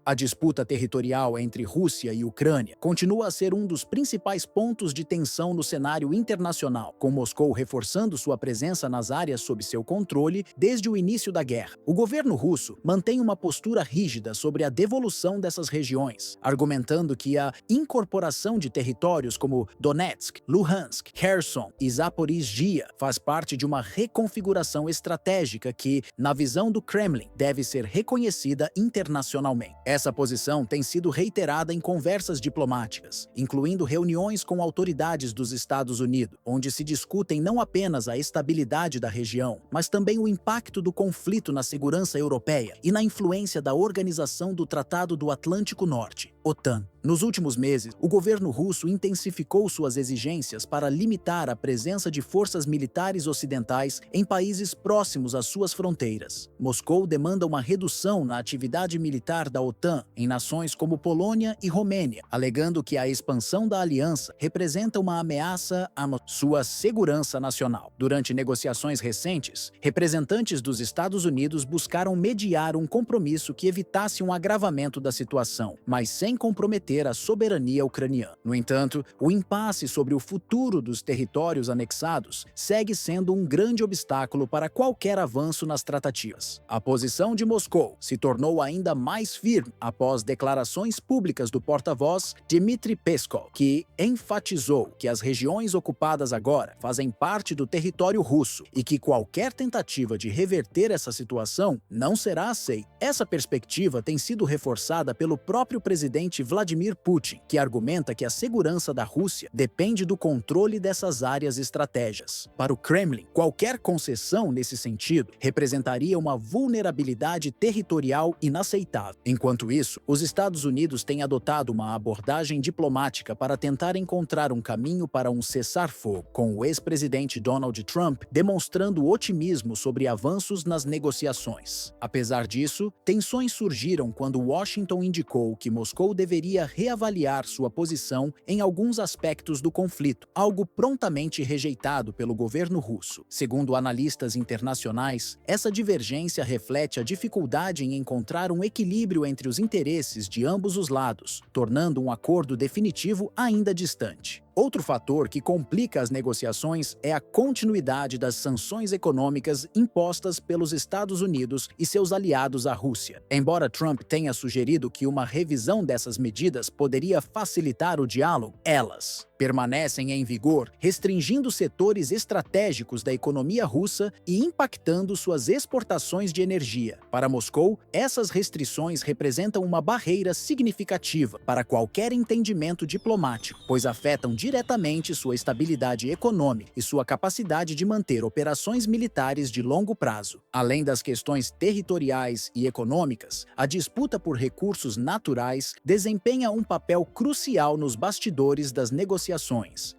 A disputa territorial entre Rússia e Ucrânia continua a ser um dos principais pontos de tensão no cenário internacional, com Moscou reforçando sua presença nas áreas sob seu controle desde o início da guerra. O governo russo mantém uma postura rígida sobre a devolução dessas regiões, argumentando que a incorporação de territórios como Donetsk, Luhansk, Kherson e Zaporizhia faz parte de uma reconfiguração estratégica que, na visão do Kremlin, deve ser reconhecida internacionalmente. Essa posição tem sido reiterada em conversas diplomáticas, incluindo reuniões com autoridades dos Estados Unidos, onde se discutem não apenas a estabilidade da região, mas também o impacto do conflito na segurança europeia e na influência da Organização do Tratado do Atlântico Norte, OTAN. Nos últimos meses, o governo russo intensificou suas exigências para limitar a presença de forças militares ocidentais em países próximos às suas fronteiras. Moscou demanda uma redução na atividade militar da OTAN em nações como Polônia e Romênia, alegando que a expansão da aliança representa uma ameaça à sua segurança nacional. Durante negociações recentes, representantes dos Estados Unidos buscaram mediar um compromisso que evitasse um agravamento da situação, mas sem comprometer a soberania ucraniana. No entanto, o impasse sobre o futuro dos territórios anexados segue sendo um grande obstáculo para qualquer avanço nas tratativas. A posição de Moscou se tornou ainda mais firme após declarações públicas do porta-voz Dmitry Peskov, que enfatizou que as regiões ocupadas agora fazem parte do território russo e que qualquer tentativa de reverter essa situação não será aceita. Essa perspectiva tem sido reforçada pelo próprio presidente Vladimir Putin, que argumenta que a segurança da Rússia depende do controle dessas áreas estratégicas. Para o Kremlin, qualquer concessão nesse sentido representaria uma vulnerabilidade territorial inaceitável. Enquanto isso, os Estados Unidos têm adotado uma abordagem diplomática para tentar encontrar um caminho para um cessar-fogo, com o ex-presidente Donald Trump demonstrando otimismo sobre avanços nas negociações. Apesar disso, tensões surgiram quando Washington indicou que Moscou deveria reavaliar sua posição em alguns aspectos do conflito, algo prontamente rejeitado pelo governo russo. Segundo analistas internacionais, essa divergência reflete a dificuldade em encontrar um equilíbrio entre os interesses de ambos os lados, tornando um acordo definitivo ainda distante. Outro fator que complica as negociações é a continuidade das sanções econômicas impostas pelos Estados Unidos e seus aliados à Rússia. Embora Trump tenha sugerido que uma revisão dessas medidas poderia facilitar o diálogo, elas permanecem em vigor, restringindo setores estratégicos da economia russa e impactando suas exportações de energia. Para Moscou, essas restrições representam uma barreira significativa para qualquer entendimento diplomático, pois afetam diretamente sua estabilidade econômica e sua capacidade de manter operações militares de longo prazo. Além das questões territoriais e econômicas, a disputa por recursos naturais desempenha um papel crucial nos bastidores das negociações.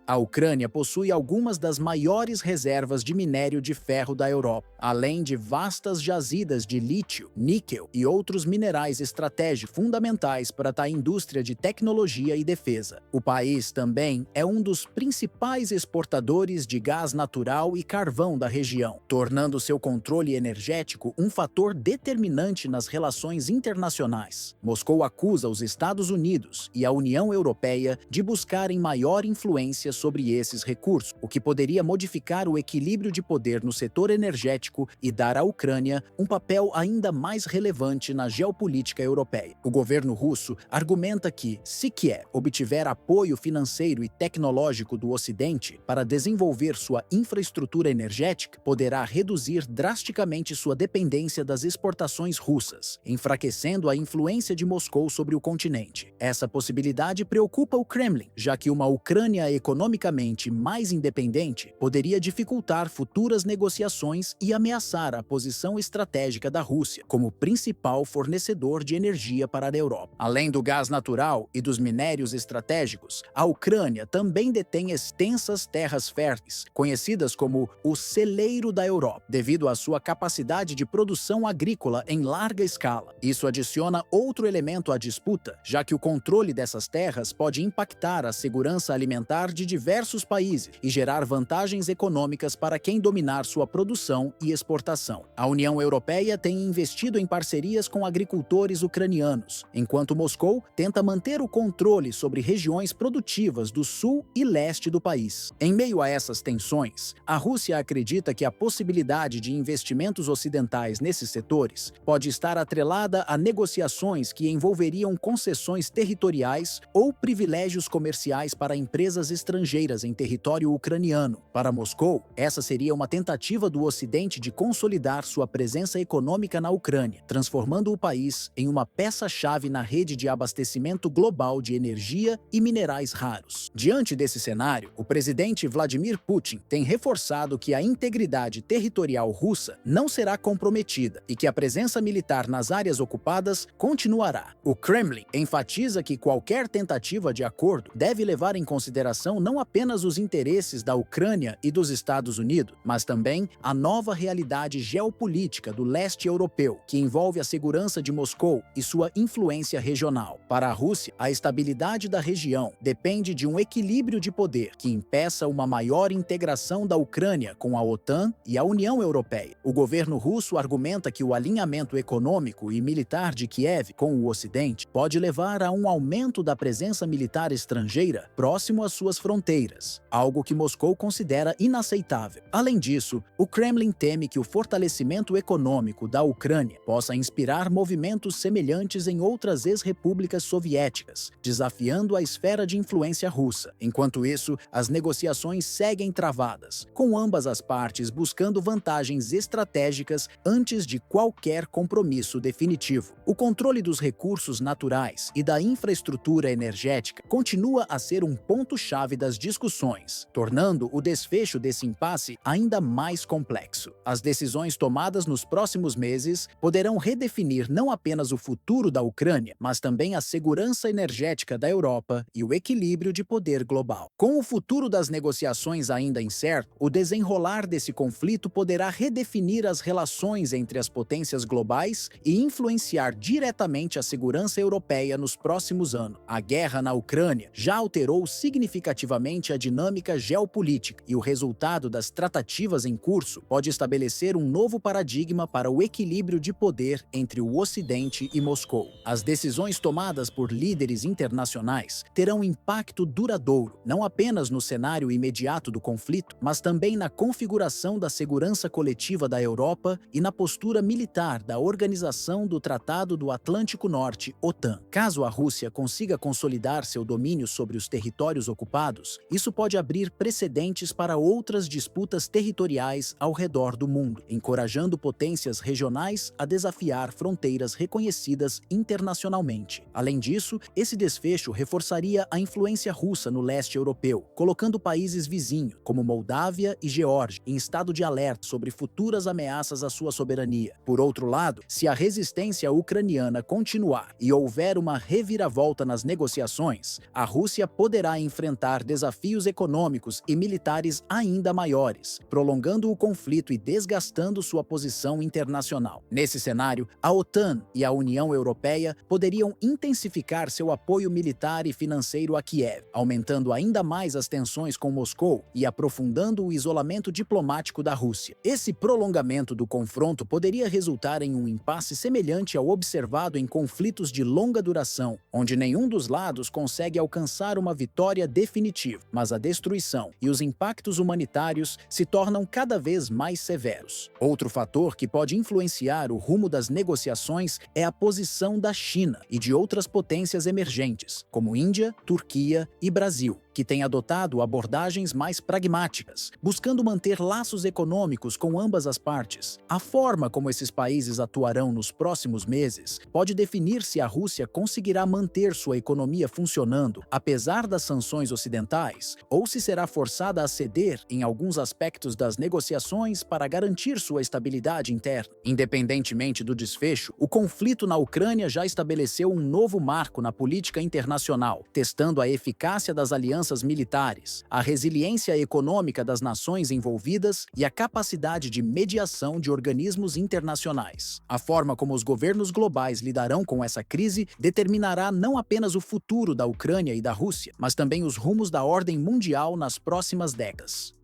A Ucrânia possui algumas das maiores reservas de minério de ferro da Europa, além de vastas jazidas de lítio, níquel e outros minerais estratégicos fundamentais para a indústria de tecnologia e defesa. O país também é um dos principais exportadores de gás natural e carvão da região, tornando seu controle energético um fator determinante nas relações internacionais. Moscou acusa os Estados Unidos e a União Europeia de buscarem maior influência sobre esses recursos, o que poderia modificar o equilíbrio de poder no setor energético e dar à Ucrânia um papel ainda mais relevante na geopolítica europeia. O governo russo argumenta que, se Kiev obtiver apoio financeiro e tecnológico do Ocidente para desenvolver sua infraestrutura energética, poderá reduzir drasticamente sua dependência das exportações russas, enfraquecendo a influência de Moscou sobre o continente. Essa possibilidade preocupa o Kremlin, já que uma Ucrânia economicamente mais independente poderia dificultar futuras negociações e ameaçar a posição estratégica da Rússia como principal fornecedor de energia para a Europa. Além do gás natural e dos minérios estratégicos, a Ucrânia também também detém extensas terras férteis, conhecidas como o celeiro da Europa, devido à sua capacidade de produção agrícola em larga escala. Isso adiciona outro elemento à disputa, já que o controle dessas terras pode impactar a segurança alimentar de diversos países e gerar vantagens econômicas para quem dominar sua produção e exportação. A União Europeia tem investido em parcerias com agricultores ucranianos, enquanto Moscou tenta manter o controle sobre regiões produtivas do sul e leste do país. Em meio a essas tensões, a Rússia acredita que a possibilidade de investimentos ocidentais nesses setores pode estar atrelada a negociações que envolveriam concessões territoriais ou privilégios comerciais para empresas estrangeiras em território ucraniano. Para Moscou, essa seria uma tentativa do Ocidente de consolidar sua presença econômica na Ucrânia, transformando o país em uma peça-chave na rede de abastecimento global de energia e minerais raros. Diante desse cenário, o presidente Vladimir Putin tem reforçado que a integridade territorial russa não será comprometida e que a presença militar nas áreas ocupadas continuará. O Kremlin enfatiza que qualquer tentativa de acordo deve levar em consideração não apenas os interesses da Ucrânia e dos Estados Unidos, mas também a nova realidade geopolítica do leste europeu, que envolve a segurança de Moscou e sua influência regional. Para a Rússia, a estabilidade da região depende de um equilíbrio de poder que impeça uma maior integração da Ucrânia com a OTAN e a União Europeia. O governo russo argumenta que o alinhamento econômico e militar de Kiev com o Ocidente pode levar a um aumento da presença militar estrangeira próximo às suas fronteiras, algo que Moscou considera inaceitável. Além disso, o Kremlin teme que o fortalecimento econômico da Ucrânia possa inspirar movimentos semelhantes em outras ex-repúblicas soviéticas, desafiando a esfera de influência russa. Enquanto isso, as negociações seguem travadas, com ambas as partes buscando vantagens estratégicas antes de qualquer compromisso definitivo. O controle dos recursos naturais e da infraestrutura energética continua a ser um ponto-chave das discussões, tornando o desfecho desse impasse ainda mais complexo. As decisões tomadas nos próximos meses poderão redefinir não apenas o futuro da Ucrânia, mas também a segurança energética da Europa e o equilíbrio de poder global. Com o futuro das negociações ainda incerto, o desenrolar desse conflito poderá redefinir as relações entre as potências globais e influenciar diretamente a segurança europeia nos próximos anos. A guerra na Ucrânia já alterou significativamente a dinâmica geopolítica e o resultado das tratativas em curso pode estabelecer um novo paradigma para o equilíbrio de poder entre o Ocidente e Moscou. As decisões tomadas por líderes internacionais terão impacto duradouro, não apenas no cenário imediato do conflito, mas também na configuração da segurança coletiva da Europa e na postura militar da Organização do Tratado do Atlântico Norte, OTAN. Caso a Rússia consiga consolidar seu domínio sobre os territórios ocupados, isso pode abrir precedentes para outras disputas territoriais ao redor do mundo, encorajando potências regionais a desafiar fronteiras reconhecidas internacionalmente. Além disso, esse desfecho reforçaria a influência russa no leste europeu, colocando países vizinhos, como Moldávia e Geórgia, em estado de alerta sobre futuras ameaças à sua soberania. Por outro lado, se a resistência ucraniana continuar e houver uma reviravolta nas negociações, a Rússia poderá enfrentar desafios econômicos e militares ainda maiores, prolongando o conflito e desgastando sua posição internacional. Nesse cenário, a OTAN e a União Europeia poderiam intensificar seu apoio militar e financeiro a Kiev, aumentando ainda mais as tensões com Moscou e aprofundando o isolamento diplomático da Rússia. Esse prolongamento do confronto poderia resultar em um impasse semelhante ao observado em conflitos de longa duração, onde nenhum dos lados consegue alcançar uma vitória definitiva, mas a destruição e os impactos humanitários se tornam cada vez mais severos. Outro fator que pode influenciar o rumo das negociações é a posição da China e de outras potências emergentes, como Índia, Turquia e Brasil, que têm adotado abordagens mais pragmáticas, buscando manter laços econômicos com ambas as partes. A forma como esses países atuarão nos próximos meses pode definir se a Rússia conseguirá manter sua economia funcionando apesar das sanções ocidentais, ou se será forçada a ceder em alguns aspectos das negociações para garantir sua estabilidade interna. Independentemente do desfecho, o conflito na Ucrânia já estabeleceu um novo marco na política internacional, testando a eficácia das alianças militares, a resiliência econômica das nações envolvidas e a capacidade de mediação de organismos internacionais. A forma como os governos globais lidarão com essa crise determinará não apenas o futuro da Ucrânia e da Rússia, mas também os rumos da ordem mundial nas próximas décadas.